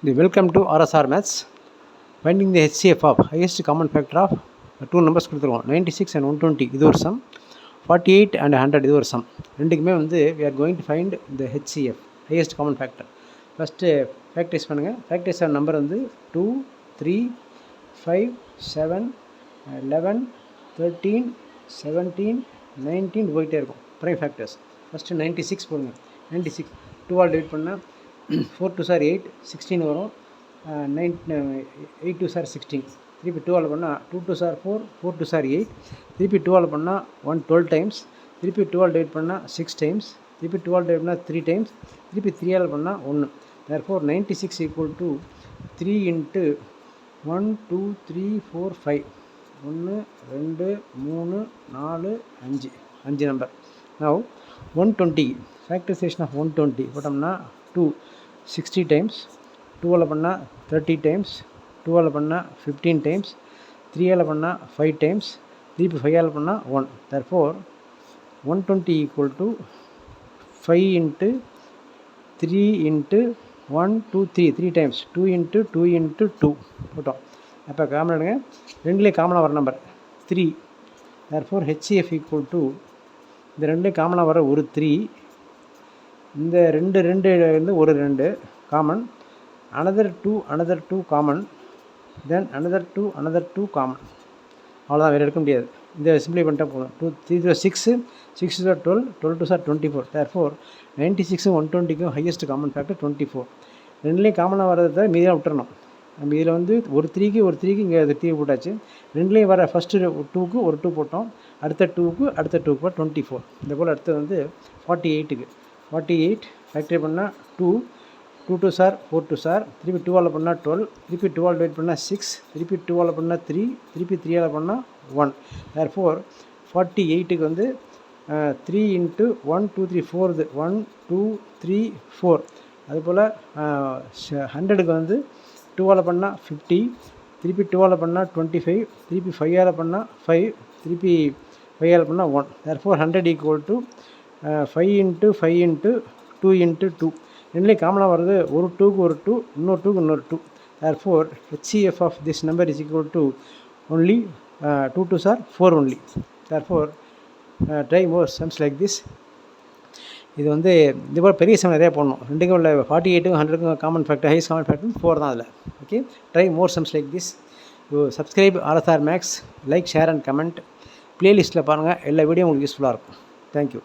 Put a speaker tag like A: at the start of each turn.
A: Welcome to RSR Maths. Finding the HCF of highest common factor of two numbers கொடுத்துருவோம் 96 and 120 இது ஒரு sum, 48 and 100 இது ஒரு sum. ரெண்டுக்குமே we are going to find the HCF highest common factor. First factorize பண்ணுங்க. Factorize number 2 3 5 7 11 13 17 19 போயிட்டே இருக்கும் prime factors. First 96 போடுங்க. 96 2 ஆல் டிவைட் பண்ணால் 4 2s are 8 16 வரும். 8 2s are 16. திருப்பி 2 ஆல் பண்ணால் 2 2s are 4 4 2s are 8. திருப்பி 2 ஆல் பண்ணால் 12 times. திருப்பி 2 ஆல் டிவைட் பண்ணால் 6 times. திருப்பி 2 ஆல் டிவைட் பண்ணால் 3 times. திருப்பி 3 ஆல் பண்ணால் 1. therefore 96 equal to 3 into 1 2 3 4 5 1 2 3 4 5 5 number. Now 120 factorization of 120 போட்டோம்னா 2 60 times, 2 ஆல் பண்ணால் 30 times, 2 ஆல் பண்ணால் 15 times, 3 ஆல் பண்ணால் 5 times, திருப்பி 5 ஆல் பண்ணால் 1. therefore 120 equal to 5 into 3 into 1 2 3 3 times 2 into 2 into 2 போட்டோம். அப்போ காமன் எடுங்க, ரெண்டுலேயே காமனாக வர number 3. therefore HCF equal to இந்த ரெண்டுலேயும் காமனாக வர ஒரு 3, இந்த ரெண்டு ஒரு 2 common, another 2 common, then another 2 common. அவ்வளோதான், வேறு எடுக்க முடியாது. இந்த சிம்பிளை பண்ணிட்டா போதும். 2 3 6 6 12 12 2 24. therefore 96 120க்கும் ஹையஸ்ட் காமன் ஃபேக்டர் 24. ரெண்டுலேயும் காமனாக வர்றதை மீதியாக விட்டுறணும். நம்ம இதில் ஒரு 3க்கு இங்கே 3 போட்டாச்சு. ரெண்டுலேயும் வர ஃபஸ்ட்டு 2க்கு ஒரு 2 போட்டோம், அடுத்த 2க்கு 24. இந்த போல் அடுத்தது 48க்கு 48 ஃபேக்டரி பண்ணால் 2 2 சார் 4 சார், திருப்பி 2 ஆல் பண்ணால் 12, திருப்பி 2 ஆல் டிவைட் பண்ணால் 6, திருப்பி 2 ஆல் பண்ணால் 3, திருப்பி 3 ஆல் பண்ணால் 1. therefore 48க்கு 3 into 1 2 3 4 1 2 3 4. அதுபோல் 100க்கு 2 ஆல் பண்ணால் 50, திருப்பி 2 ஆல் பண்ணால் 25, திருப்பி 5 ஆல் பண்ணால் 5, திருப்பி 5 ஆல் பண்ணால் 1. therefore 100 equal to 5 into 5 into 2 into 2. ரெண்டுலேயும் காமனாக வருது ஒரு 2க்கு ஒரு 2, இன்னொரு 2க்கு இன்னொரு 2. therefore HCF of this number is equal to only 2 2s are 4 only. therefore try more sums like this. இது இது போல் பெரிய சம் நிறையா போடணும். ரெண்டுக்கும் உள்ள 48க்கும் 100க்கும் common factor highest common factor 4 தான் அதில். Okay, try more sums like this. You subscribe RSR Maths, like share and comment. ப்ளேலிஸ்ட்டில் பாருங்கள், எல்லா வீடியோ உங்களுக்கு யூஸ்ஃபுல்லாக இருக்கும். தேங்க்யூ.